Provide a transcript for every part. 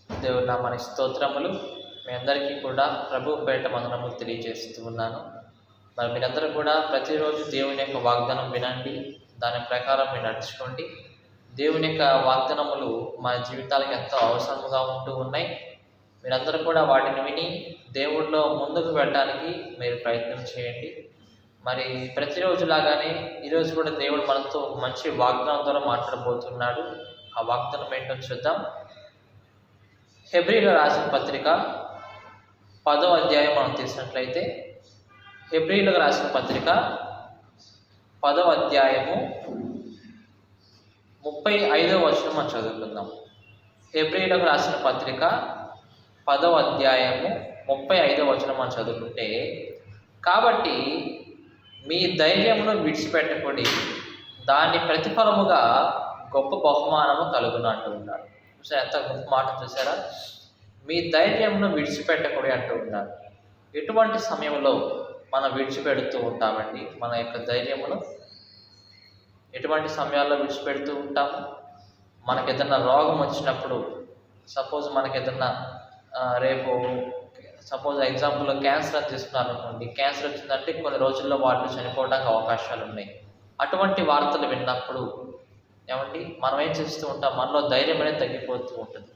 దేవుని నామానికి స్తోత్రములు. మీ అందరికీ కూడా ప్రభు పేరిట వందనములు తెలియజేస్తూ ఉన్నాను. మరి మీరందరూ కూడా ప్రతిరోజు దేవుని యొక్క వాగ్దానం వినండి, దాని ప్రకారం మీరు నడుచుకోండి. దేవుని యొక్క వాగ్దానములు మన జీవితాలకు ఎంతో అవసరముగా ఉంటూ ఉన్నాయి. మీరందరూ కూడా వాటిని విని దేవుడిలో ముందుకు వెళ్ళడానికి మీరు ప్రయత్నం చేయండి. మరి ప్రతిరోజు లాగానే ఈరోజు కూడా దేవుడు మనతో మంచి వాగ్దానం ద్వారా మాట్లాడబోతున్నాడు. ఆ వాగ్దానం ఏంటో చూద్దాం. హెబ్రీయులకు రాసిన పత్రిక 10వ అధ్యాయం మనం తీసినట్లయితే, హెబ్రీయులకు రాసిన పత్రిక 10వ అధ్యాయము 35వ వచనం మనం చదువుకుందాం. హెబ్రీయులకు రాసిన పత్రిక 10వ అధ్యాయము 35వ వచనం మనం చదువుకుంటే, కాబట్టి మీ ధైర్యమును విడిచిపెట్టకుడి, దాని ప్రతిఫలముగా గొప్ప బహుమానము కలుగును అంటూ ఉన్నారు. చూసారా, ఎంత గొప్ప మాట చూసారా? మీ ధైర్యంను విడిచిపెట్టకూడదు అంటూ ఉన్నారు. ఎటువంటి సమయంలో మనం విడిచిపెడుతూ ఉంటామండి మన యొక్క ధైర్యమును? ఎటువంటి సమయాల్లో విడిచిపెడుతూ ఉంటాము? మనకు ఏదన్నా రోగం వచ్చినప్పుడు, సపోజ్ మనకు ఏదన్నా రేపు సపోజ్ ఎగ్జాంపుల్ క్యాన్సర్ అని తీసుకున్నారు అనుకోండి. క్యాన్సర్ వచ్చిందంటే కొన్ని రోజుల్లో వాళ్ళు చనిపోవడానికి అవకాశాలు ఉన్నాయి. అటువంటి వార్తలు విన్నప్పుడు ఏమండి మనం ఏం చేస్తూ ఉంటాం? మనలో ధైర్యం అనేది తగ్గిపోతూ ఉంటుంది.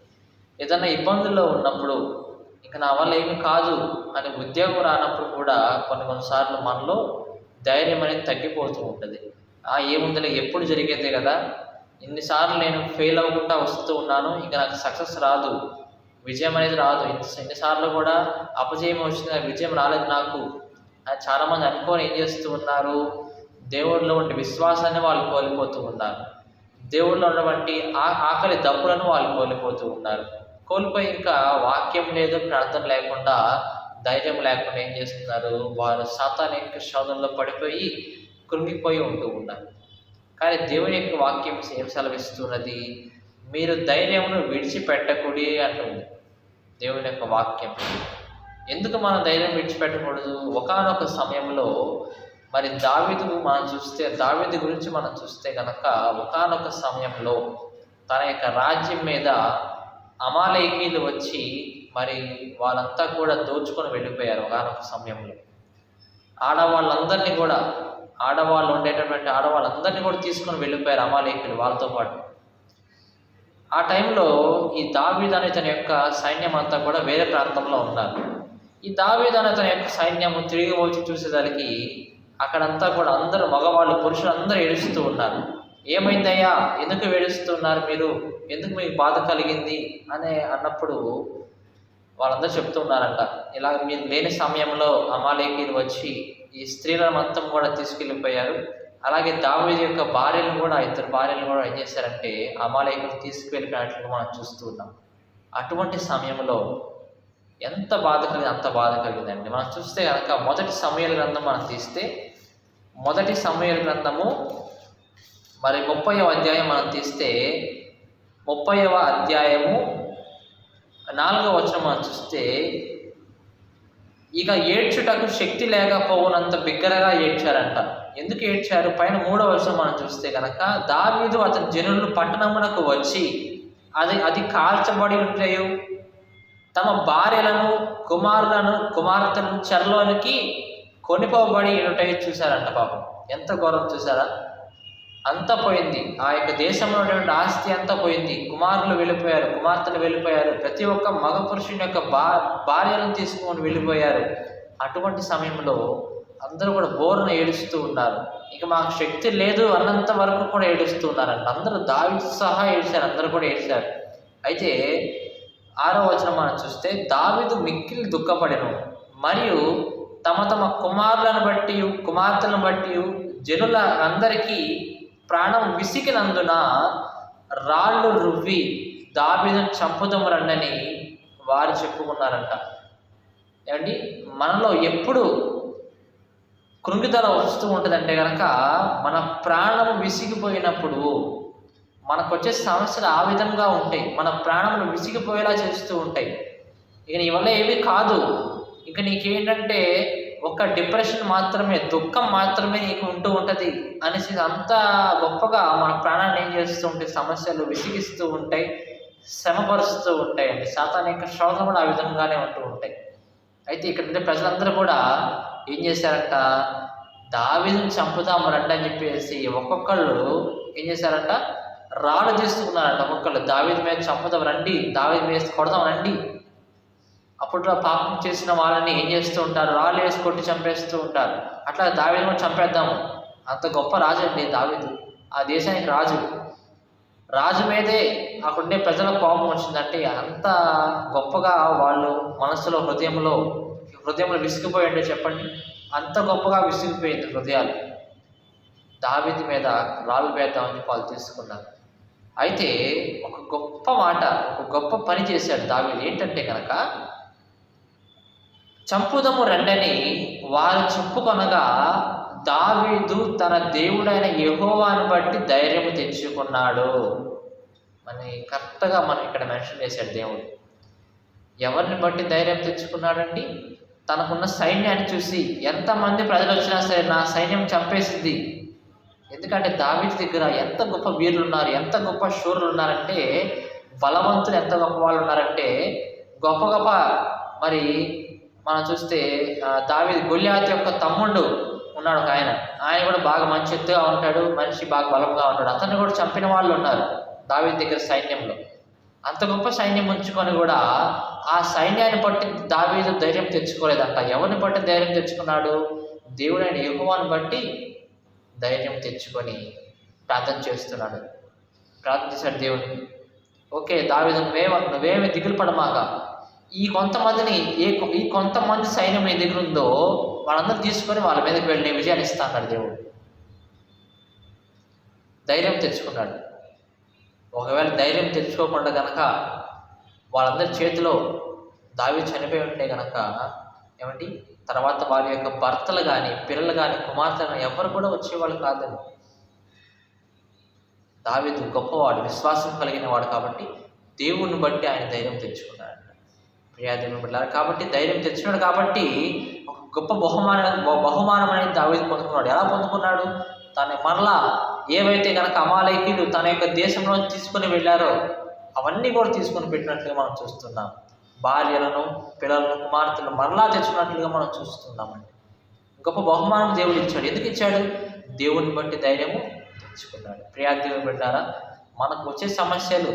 ఏదైనా ఇబ్బందుల్లో ఉన్నప్పుడు ఇక నా వల్ల ఏమి కాదు అని ఉద్యోగం రానప్పుడు కూడా కొన్నిసార్లు మనలో ధైర్యం అనేది తగ్గిపోతూ ఉంటుంది. ఏముందిలే, ఎప్పుడు జరిగేదే కదా, ఇన్నిసార్లు నేను ఫెయిల్ అవ్వకుండా వస్తూ ఉన్నాను, ఇంకా నాకు సక్సెస్ రాదు, విజయం అనేది రాదు, ఎన్నిసార్లు కూడా అపజయం వచ్చింది, విజయం రాలేదు నాకు అని చాలామంది అనుకొని ఏం చేస్తూ ఉన్నారు? దేవుడిలో ఉండే విశ్వాసాన్ని వాళ్ళు కోల్పోతూ ఉన్నారు. దేవుడిలో ఉన్నటువంటి ఆకలి దప్పులను వాళ్ళు కోల్పోతూ ఉన్నారు. కోల్పోయి ఇంకా వాక్యం లేదు, ప్రార్థన లేకుండా, ధైర్యం లేకుండా ఏం చేస్తున్నారు? వారు సాతాను యొక్క శోధనలో పడిపోయి కృంగిపోయి ఉంటూ ఉన్నారు. కానీ దేవుని యొక్క వాక్యం ఏం సెలవిస్తున్నది? మీరు ధైర్యమును విడిచిపెట్టకూడి అంటుంది దేవుని యొక్క వాక్యం. ఎందుకు మనం ధైర్యం విడిచిపెట్టకూడదు? ఒకానొక సమయంలో మరి దావీదు గురించి మనం చూస్తే కనుక, ఒకానొక సమయంలో తన యొక్క రాజ్యం మీద అమాలేకీయులు వచ్చి మరి వాళ్ళంతా కూడా దోచుకొని వెళ్ళిపోయారు. ఒకానొక సమయంలో ఆడవాళ్ళందరినీ కూడా తీసుకొని వెళ్ళిపోయారు అమాలేకీయులు వాళ్ళతో పాటు. ఆ టైంలో ఈ దావీదు అనే తన యొక్క సైన్యం అంతా కూడా వేరే ప్రాంతంలో ఉన్నారు. ఈ దావీదు అనే తన యొక్క సైన్యము తిరిగి వచ్చి చూసేదానికి అక్కడంతా కూడా అందరూ మగవాళ్ళు, పురుషులు అందరూ ఏడుస్తూ ఉన్నారు. ఏమైందయ్యా, ఎందుకు ఏడుస్తున్నారు మీరు, ఎందుకు మీకు బాధ కలిగింది అని అన్నప్పుడు వాళ్ళందరూ చెప్తూ ఉన్నారంట, ఇలా మీరు లేని సమయంలో అమాలేకీయులు వచ్చి ఈ స్త్రీలను మొత్తం కూడా తీసుకెళ్ళిపోయారు. అలాగే దావీదు యొక్క ఇద్దరు భార్యలను కూడా ఏం చేశారంటే అమాలేకీయులు తీసుకువెళ్ళిపోయినట్లుగా మనం చూస్తూ ఉన్నాం. అటువంటి సమయంలో ఎంత బాధ కలిగింది, అంత బాధ కలిగిందండి. మనం చూస్తే కనుక మొదటి సమూయేలు గ్రంథం మనం తీస్తే, మొదటి సమూయేలు గ్రంథము మరి 30వ అధ్యాయం మనం తీస్తే, 30వ అధ్యాయము 4వ వచనం మనం చూస్తే, ఇక ఏడ్చుటకు శక్తి లేకపోవునంత బిగ్గరగా ఏడ్చారంట. ఎందుకు ఏడ్చారు? పైన 3వ వచనం మనం చూస్తే కనుక, దావీదు అతని జనులు పట్టణమునకు వచ్చి అది కాల్చబడి ఉంటాయో తమ భార్యలను, కుమార్తెలను చెరలోనికి కొనిపోబడి ఉంటాయో చూశారంట. పాపం ఎంత ఘోరం చూసారా? అంతా పోయింది. ఆ యొక్క దేశంలో ఉన్నటువంటి ఆస్తి అంతా పోయింది. కుమార్తెలు వెళ్ళిపోయారు. ప్రతి ఒక్క మగ పురుషుని యొక్క భార్యలను తీసుకొని వెళ్ళిపోయారు. అటువంటి సమయంలో అందరూ కూడా బోరున ఏడుస్తూ ఉన్నారు. ఇక మాకు శక్తి లేదు అన్నంత వరకు కూడా ఏడుస్తూ ఉన్నారంట. అందరూ దావీదు సహా ఏడ్చారు, అందరూ కూడా ఏడ్చారు. అయితే 6వ వచనం మనం చూస్తే, దావీదు మిక్కిలి దుఃఖపడెను, మరియు తమ కుమార్తెలను బట్టి జనుల అందరికీ ప్రాణం విసిగినందున రాళ్ళు రువ్వి దావీదును చంపుదము రండని వారు చెప్పుకున్నారంట. ఏమండి, మనలో ఎప్పుడు కృంగిదల వస్తూ ఉంటుందంటే కనుక, మన ప్రాణం విసిగిపోయినప్పుడు మనకు వచ్చే సమస్యలు ఆ విధంగా ఉంటాయి. మన ప్రాణములు విసిగిపోయేలా చేస్తూ ఉంటాయి. ఇక నీ వల్ల ఏమీ కాదు, ఇక నీకేంటంటే ఒక డిప్రెషన్ మాత్రమే, దుఃఖం మాత్రమే నీకు ఉంటూ ఉంటుంది అనేసి అంత గొప్పగా మన ప్రాణాన్ని ఏం చేస్తూ ఉంటాయి, సమస్యలు విసిగిస్తూ ఉంటాయి, శ్రమపరుస్తూ ఉంటాయండి. సాతాను యొక్క శోధన కూడా ఆ విధంగానే ఉంటూ ఉంటాయి. అయితే ఇక్కడ ఉండే ప్రజలందరూ కూడా ఏం చేశారంట, దావీదుని చంపుదాం రండి అని చెప్పేసి ఒక్కొక్కళ్ళు ఏం చేశారంట, రాళ్ళు తీసుకున్నారంట. ఒక్కొక్కళ్ళు దావీదు మీద చంపుదాం రండి, దావీదు మీద కొడదాం రండి. అప్పట్లో పాపం చేసిన వాళ్ళని ఏం చేస్తూ ఉంటారు, రాళ్ళు వేసి కొట్టి చంపేస్తూ ఉంటారు. అట్లా దావీదు కూడా చంపేద్దాము. అంత గొప్ప రాజు అండి దావీదు, ఆ దేశానికి రాజు. రాజు మీదే అక్కడుండే ప్రజల కోపం వచ్చిందంటే అంత గొప్పగా వాళ్ళు మనసులో హృదయంలో విసిగిపోయిండే చెప్పండి. అంత గొప్పగా విసిగిపోయింది హృదయాలు. దావీదు మీద రాళ్ళు వేద్దామని వాళ్ళు తీసుకున్నారు. అయితే ఒక గొప్ప మాట, ఒక గొప్ప పని చేశాడు దావీదు. ఏంటంటే కనుక, చంపుదము రండని వారు చెప్పుకొనగా దావీదు తన దేవుడైన యెహోవాను బట్టి ధైర్యం తెచ్చుకున్నాడు. కరెక్ట్గా మనం ఇక్కడ మెన్షన్ చేశాడు దేవుడు. ఎవరిని బట్టి ధైర్యం తెచ్చుకున్నాడండి? తనకున్న సైన్యాన్ని చూసి, ఎంతమంది ప్రజలు వచ్చినా సరే నా సైన్యం చంపేసింది. ఎందుకంటే దావీదు దగ్గర ఎంత గొప్ప వీరులు ఉన్నారు, ఎంత గొప్ప శూరులు ఉన్నారంటే, బలవంతులు ఎంత గొప్ప వాళ్ళు ఉన్నారంటే, గొప్ప గొప్ప మరి మనం చూస్తే దావీదు గొల్లియాతు యొక్క తమ్ముడు ఉన్నాడు ఒక ఆయన కూడా బాగా మంచి ఎత్తుగా ఉంటాడు, మనిషి బాగా బలంగా ఉంటాడు. అతన్ని కూడా చంపిన వాళ్ళు ఉన్నారు దావీదు దగ్గర సైన్యంలో. అంత గొప్ప సైన్యం ఉంచుకొని కూడా ఆ సైన్యాన్ని బట్టి దావీదు ధైర్యం తెచ్చుకోలేదంట. ఎవరిని బట్టి ధైర్యం తెచ్చుకున్నాడు? దేవుడైన యెహోవాను బట్టి ధైర్యం తెచ్చుకొని ప్రార్థన చేస్తున్నాడు. ప్రార్థన చేశాడు దేవుడిని. ఓకే దావీదు, నువ్వేమి దిగులు పడమాక, ఈ కొంతమంది సైన్యం నీ దగ్గర ఉందో వాళ్ళందరూ తీసుకొని వాళ్ళ మీదకి వెళ్ళి విజయాన్ని ఇస్తాడు దేవుడు. ధైర్యం తెచ్చుకున్నాడు. ఒకవేళ ధైర్యం తెచ్చుకోకుండా కనుక వాళ్ళందరి చేతిలో దావీదు చనిపోయి ఉంటే కనుక ఏమండి, తర్వాత వారి యొక్క భర్తలు కానీ, పిల్లలు కానీ, కుమార్తెలు కానీ ఎవరు కూడా వచ్చేవాళ్ళు కాదండి. దావీదు గొప్పవాడు, విశ్వాసం కలిగిన వాడు కాబట్టి దేవుణ్ణి బట్టి ఆయన ధైర్యం తెచ్చుకున్నాడు. ప్రియాదేవుని బిడ్డలారా, కాబట్టి ధైర్యం తెచ్చుకున్నాడు కాబట్టి ఒక గొప్ప బహుమానం అనేది దావీదు పొందుకున్నాడు. ఎలా పొందుకున్నాడు? తను మరలా ఏవైతే కనుక అమాలేకీయులు తన యొక్క దేశంలో తీసుకుని వెళ్ళారో అవన్నీ కూడా తీసుకొని పెట్టినట్లుగా మనం చూస్తున్నాం. భార్యలను, పిల్లలను, కుమార్తెలను మరలా తెచ్చుకున్నట్లుగా మనం చూస్తున్నామండి. గొప్ప బహుమానం దేవుడు ఇచ్చాడు. ఎందుకు ఇచ్చాడు? దేవుడిని బట్టి ధైర్యము తెచ్చుకున్నాడు. ప్రియాదేవుని బిడ్డలారా, మనకు వచ్చే సమస్యలు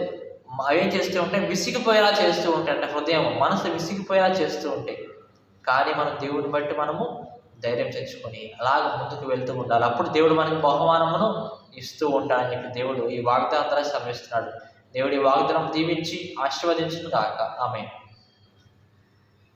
అవేం చేస్తూ ఉంటాయి, విసిగిపోయేలా చేస్తూ ఉంటాయి. అంటే హృదయం, మనసు విసిగిపోయేలా చేస్తూ ఉంటాయి. కానీ మనం దేవుడిని బట్టి మనము ధైర్యం తెచ్చుకొని అలాగ ముందుకు వెళ్తూ ఉండాలి. అప్పుడు దేవుడు మనకి బహుమానమును ఇస్తూ ఉంటాడని చెప్పి దేవుడు ఈ వాగ్దానం ద్వారా శ్రమిస్తున్నాడు. దేవుడి వాగ్దానం దీవించి ఆశీర్వదించును గాక. ఆమేన్.